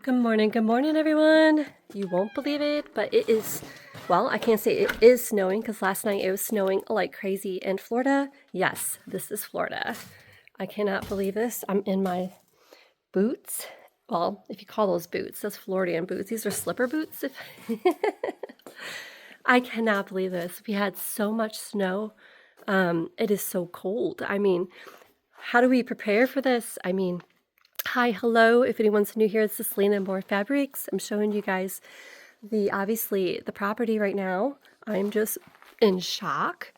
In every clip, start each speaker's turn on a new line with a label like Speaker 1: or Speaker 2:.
Speaker 1: Good morning, everyone. You won't believe it, but it is, well, I can't say it is snowing because last night it was snowing like crazy in Florida. Yes, this is Florida. I cannot believe this. I'm in my boots. Well, if you call those boots, those Floridian boots. These are slipper boots. I cannot believe this. We had so much snow. It is so cold. I mean, how do we prepare for this? I mean, hi, hello. If anyone's new here, this is Selena AmourFabriQues. I'm showing you guys obviously the property right now. I'm just in shock.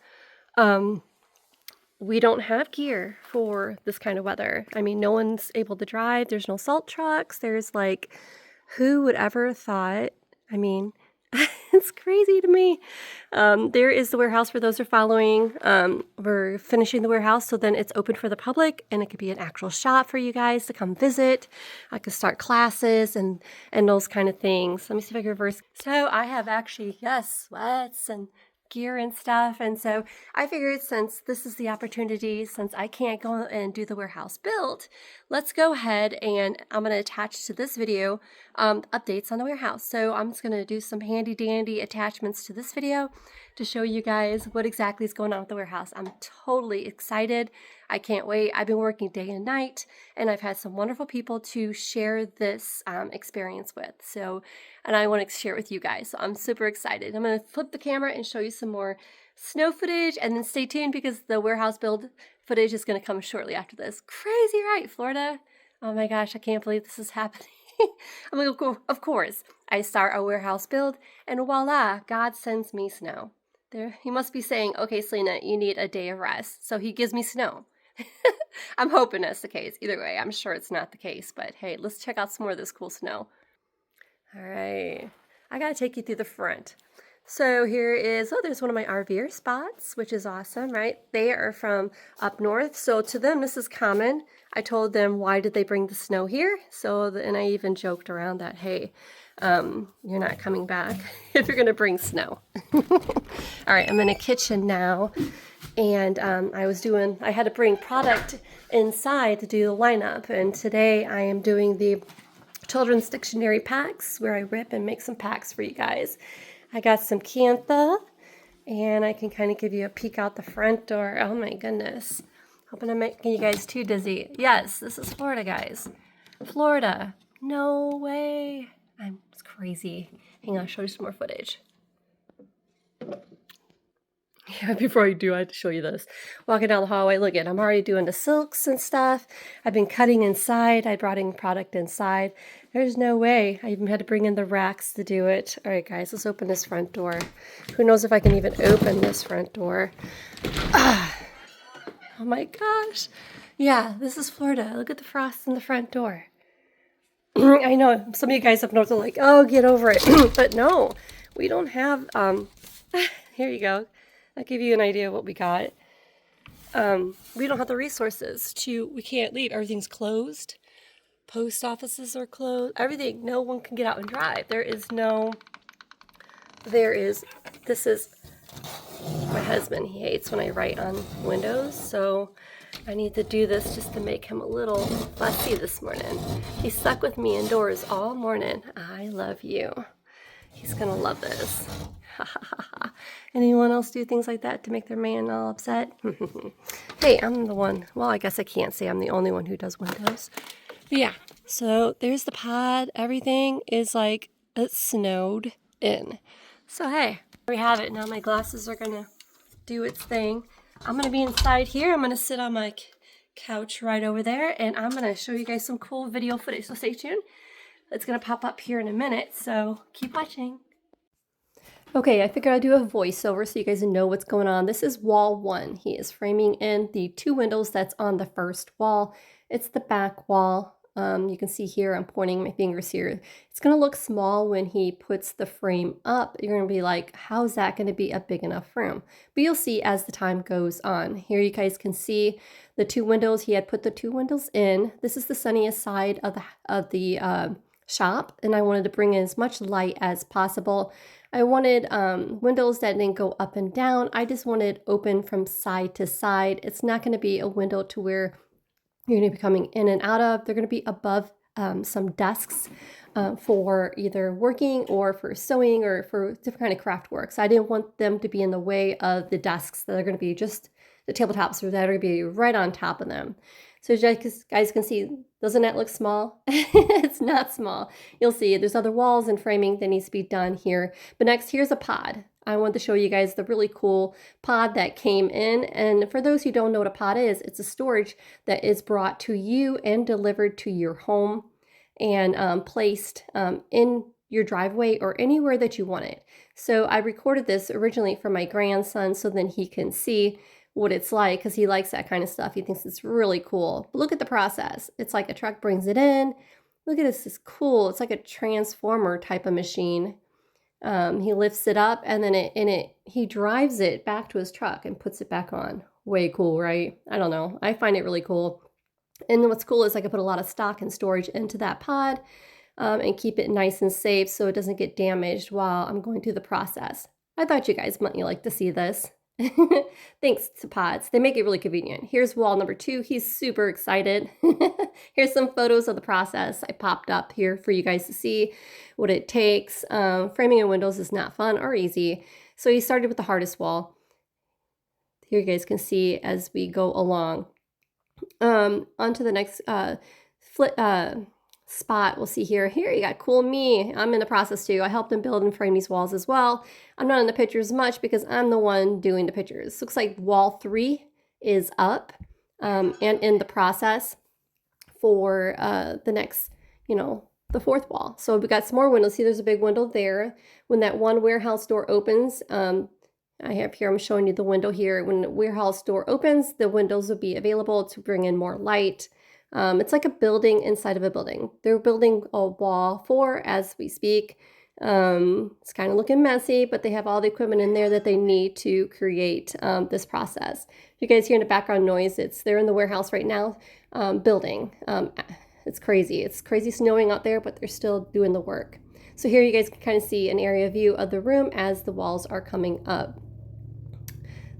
Speaker 1: We don't have gear for this kind of weather. I mean, no one's able to drive. There's no salt trucks. There's like, who would ever thought? I mean, it's crazy to me. There is the warehouse for those who are following. We're finishing the warehouse, so then it's open for the public, and it could be an actual shop for you guys to come visit. I could start classes and those kind of things. Let me see if I can reverse. So I have actually, yes, sweats and gear and stuff, and so I figured since this is the opportunity, since I can't go and do the warehouse build, let's go ahead and I'm going to attach to this video updates on the warehouse. So I'm just going to do some handy dandy attachments to this video to show you guys what exactly is going on with the warehouse. I'm totally excited. I can't wait. I've been working day and night, and I've had some wonderful people to share this experience with. So, and I want to share it with you guys. So I'm super excited. I'm going to flip the camera and show you some more snow footage, and then stay tuned because the warehouse build footage is going to come shortly after this. Crazy, right, Florida? Oh my gosh, I can't believe this is happening. I'm like, of course, I start a warehouse build, and voila, God sends me snow. There, he must be saying, okay, Selena, you need a day of rest. So he gives me snow. I'm hoping that's the case. Either way, I'm sure it's not the case, but hey, let's check out some more of this cool snow. All right, I gotta take you through the front. So here is, oh, there's one of my RVer spots, which is awesome, right? They are from up north, so to them, this is common. I told them, why did they bring the snow here? And I even joked around that, hey, you're not coming back if you're gonna bring snow. All right, I'm in a kitchen now, and I had to bring product inside to do the lineup, and today I am doing the children's dictionary packs where I rip and make some packs for you guys. I got some cantha, and I can kind of give you a peek out the front door. Oh my goodness. Hoping I'm making you guys too dizzy. Yes, this is Florida, guys. Florida. No way. It's crazy. Hang on, I'll show you some more footage. Yeah, before I do, I have to show you this. Walking down the hallway, look at, I'm already doing the silks and stuff. I've been cutting inside. I brought in product inside. There's no way. I even had to bring in the racks to do it. All right, guys, let's open this front door. Who knows if I can even open this front door. Oh my gosh. Yeah, this is Florida. Look at the frost in the front door. I know some of you guys up north are like, oh, get over it. But no, we don't have, here you go. I'll give you an idea of what we got. We don't have the resources we can't leave. Everything's closed. Post offices are closed. Everything. No one can get out and drive. This is my husband. He hates when I write on windows, so I need to do this just to make him a little fussy this morning. He stuck with me indoors all morning. I love you. He's gonna love this. Anyone else do things like that to make their man all upset? Hey, I'm the one. Well, I guess I can't say I'm the only one who does windows. But yeah, so there's the pod. Everything is like it's snowed in. So hey, there we have it. Now my glasses are gonna do its thing. I'm gonna be inside here. I'm gonna sit on my couch right over there, and I'm gonna show you guys some cool video footage. So stay tuned. It's gonna pop up here in a minute, so keep watching. Okay, I figured I'd do a voiceover so you guys know what's going on. This is wall 1. He is framing in the 2 windows that's on the first wall. It's the back wall. You can see here, I'm pointing my fingers here. It's going to look small when he puts the frame up. You're going to be like, how's that going to be a big enough room? But you'll see as the time goes on. Here you guys can see the 2 windows. He had put the 2 windows in. This is the sunniest side of the shop, and I wanted to bring in as much light as possible. I wanted windows that didn't go up and down. I just wanted open from side to side. It's not going to be a window to where you're going to be coming in and out of. They're going to be above some desks for either working or for sewing or for different kind of craft work. So I didn't want them to be in the way of the desks that are going to be just the tabletops that are going to be right on top of them. So as you guys can see, doesn't that look small? It's not small. You'll see there's other walls and framing that needs to be done here. But next, here's a pod. I want to show you guys the really cool pod that came in. And for those who don't know what a pod is, it's a storage that is brought to you and delivered to your home and placed in your driveway or anywhere that you want it. So I recorded this originally for my grandson so then he can see what it's like, because he likes that kind of stuff. He thinks it's really cool. But look at the process. It's like a truck brings it in. Look at this, it's cool. It's like a transformer type of machine. He lifts it up and then he drives it back to his truck and puts it back on. Way cool, right? I don't know. I find it really cool. And what's cool is I can put a lot of stock and storage into that pod and keep it nice and safe so it doesn't get damaged while I'm going through the process. I thought you guys might like to see this. Thanks to pods. They make it really convenient. Here's wall number 2. He's super excited. Here's some photos of the process I popped up here for you guys to see what it takes. Framing in windows is not fun or easy. So he started with the hardest wall. Here you guys can see as we go along. Onto the next spot we'll see here. Here you got cool me. I'm in the process too. I helped him build and frame these walls as well. I'm not in the pictures much because I'm the one doing the pictures. Looks like wall 3 is up and in the process for the next, the 4th wall. So we've got some more windows. See, there's a big window there. When that one warehouse door opens, I have here, I'm showing you the window here. When the warehouse door opens, the windows will be available to bring in more light. It's like a building inside of a building. They're building a wall 4 as we speak. It's kind of looking messy, but they have all the equipment in there that they need to create this process. You guys hear in the background noise, they're in the warehouse right now building. It's crazy. It's crazy snowing out there, but they're still doing the work. So here you guys can kind of see an area view of the room as the walls are coming up.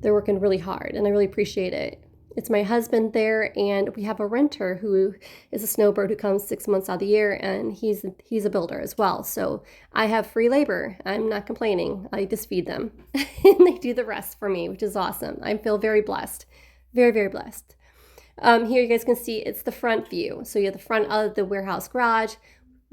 Speaker 1: They're working really hard and I really appreciate it. It's my husband there, and we have a renter who is a snowbird who comes 6 months out of the year, and he's a builder as well. So I have free labor. I'm not complaining. I just feed them and they do the rest for me, which is awesome. I feel very blessed, very, very blessed. Here you guys can see it's the front view. So you have the front of the warehouse garage.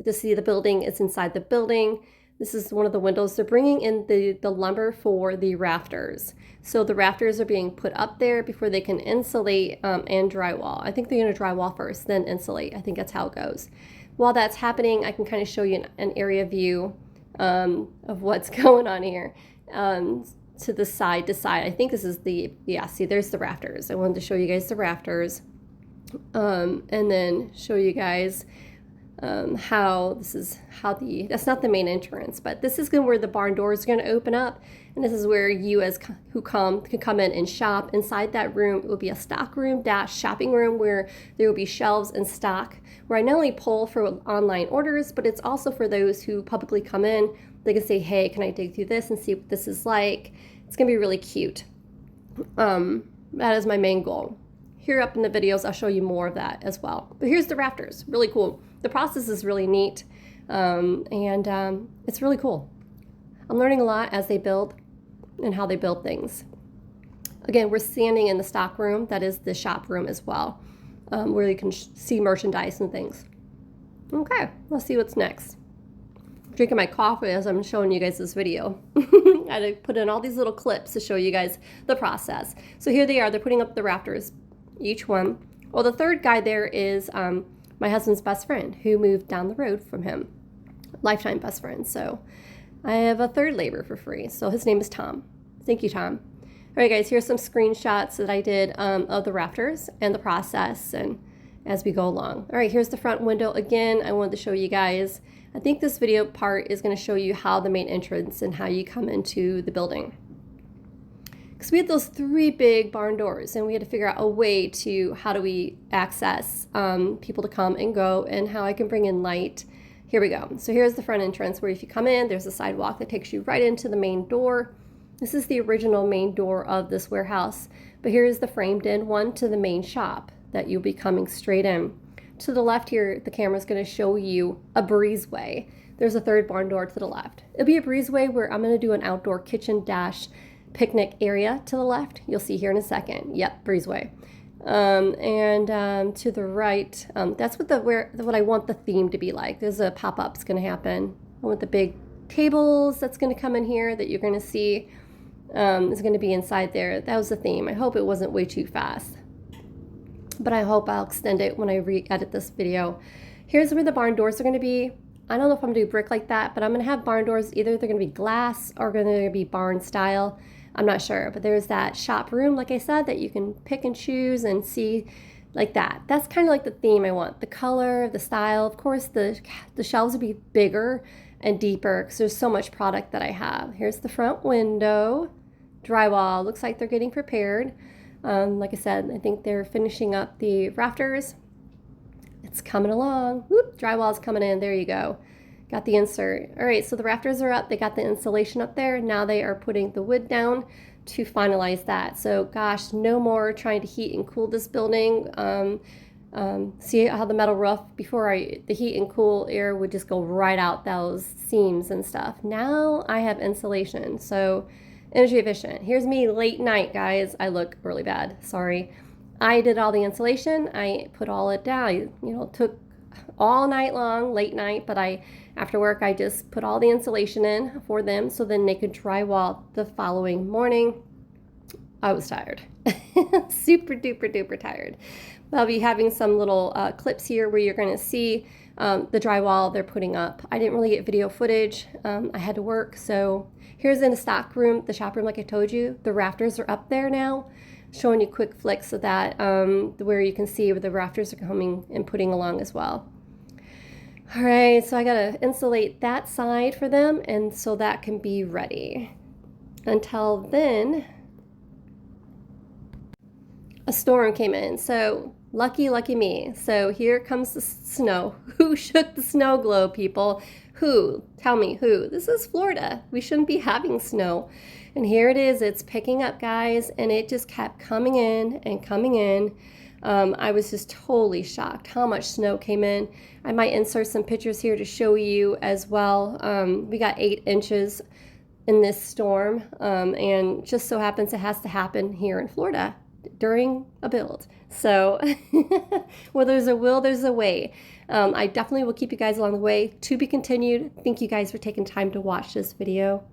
Speaker 1: To see the building, it's inside the building. This is one of the windows. They're bringing in the lumber for the rafters. So the rafters are being put up there before they can insulate and drywall. I think they're going to drywall first, then insulate. I think that's how it goes. While that's happening, I can kind of show you an area view of what's going on here. To the side to side. I think this is see, there's the rafters. I wanted to show you guys the rafters and then show you guys that's not the main entrance, but this is where the barn door is going to open up, and this is where you can come in and shop. Inside that room, it will be a stock room / shopping room where there will be shelves and stock, where I not only pull for online orders, but it's also for those who publicly come in. They can say, hey, can I dig through this and see what this is like? It's going to be really cute. That is my main goal. Here up in the videos, I'll show you more of that as well. But here's the rafters, really cool. The process is really neat, and it's really cool. I'm learning a lot as they build and how they build things. Again, we're standing in the stock room. That is the shop room as well, where you can see merchandise and things. Okay, let's see what's next. I'm drinking my coffee as I'm showing you guys this video. I had to put in all these little clips to show you guys the process. So here they are. They're putting up the rafters, each one. Well, the third guy there is my husband's best friend who moved down the road from him. Lifetime best friend. So I have a third labor for free. So his name is Tom. Thank you, Tom. All right, guys, here's some screenshots that I did of the rafters and the process and as we go along. All right, here's the front window. Again, I wanted to show you guys. I think this video part is going to show you how the main entrance and how you come into the building. Because we had those 3 big barn doors, and we had to figure out a way to how do we access people to come and go, and how I can bring in light. Here we go. So here's the front entrance, where if you come in, there's a sidewalk that takes you right into the main door. This is the original main door of this warehouse, but here's the framed in one to the main shop that you'll be coming straight in. To the left here, the camera's going to show you a breezeway. There's a third barn door to the left. It'll be a breezeway where I'm going to do an outdoor kitchen dash picnic area to the left. You'll see here in a second. Yep, breezeway. To the right, that's what what I want the theme to be like. There's a pop-up that's going to happen. I want the big tables that's going to come in here that you're going to see is going to be inside there. That was the theme. I hope it wasn't way too fast, but I hope I'll extend it when I re-edit this video. Here's where the barn doors are going to be. I don't know if I'm going to do brick like that, but I'm going to have barn doors. Either they're going to be glass or going to be barn style. I'm not sure, but there's that shop room, like I said, that you can pick and choose and see like that. That's kind of like the theme I want. The color, the style. Of course, the shelves will be bigger and deeper because there's so much product that I have. Here's the front window. Drywall. Looks like they're getting prepared. Like I said, I think they're finishing up the rafters. It's coming along. Whoop, drywall's coming in. There you go. Got the insert. All right, so the rafters are up. They got the insulation up there. Now they are putting the wood down to finalize that. So gosh, no more trying to heat and cool this building. See how the metal roof, before the heat and cool air would just go right out those seams and stuff. Now I have insulation, so energy efficient. Here's me late night, guys. I look really bad, sorry. I did all the insulation. I put all it down. Took all night long, late night, but after work, I just put all the insulation in for them so then they could drywall the following morning. I was tired, super duper duper tired. I'll be having some little clips here where you're going to see the drywall they're putting up. I didn't really get video footage. I had to work, so here's in the stock room, the shop room, like I told you. The rafters are up there now, showing you quick flicks of that, where you can see where the rafters are coming and putting along as well. All right, so I gotta insulate that side for them, and so that can be ready. Until then, a storm came in, so lucky me. So here comes the snow. Who shook the snow globe, people? Who? Tell me who. This is Florida. We shouldn't be having snow. And here it is. It's picking up, guys, and it just kept coming in and coming in. I was just totally shocked how much snow came in. I might insert some pictures here to show you as well. We got 8 inches in this storm, and just so happens it has to happen here in Florida during a build. So where there's a will, there's a way. I definitely will keep you guys along the way. To be continued. Thank you guys for taking time to watch this video.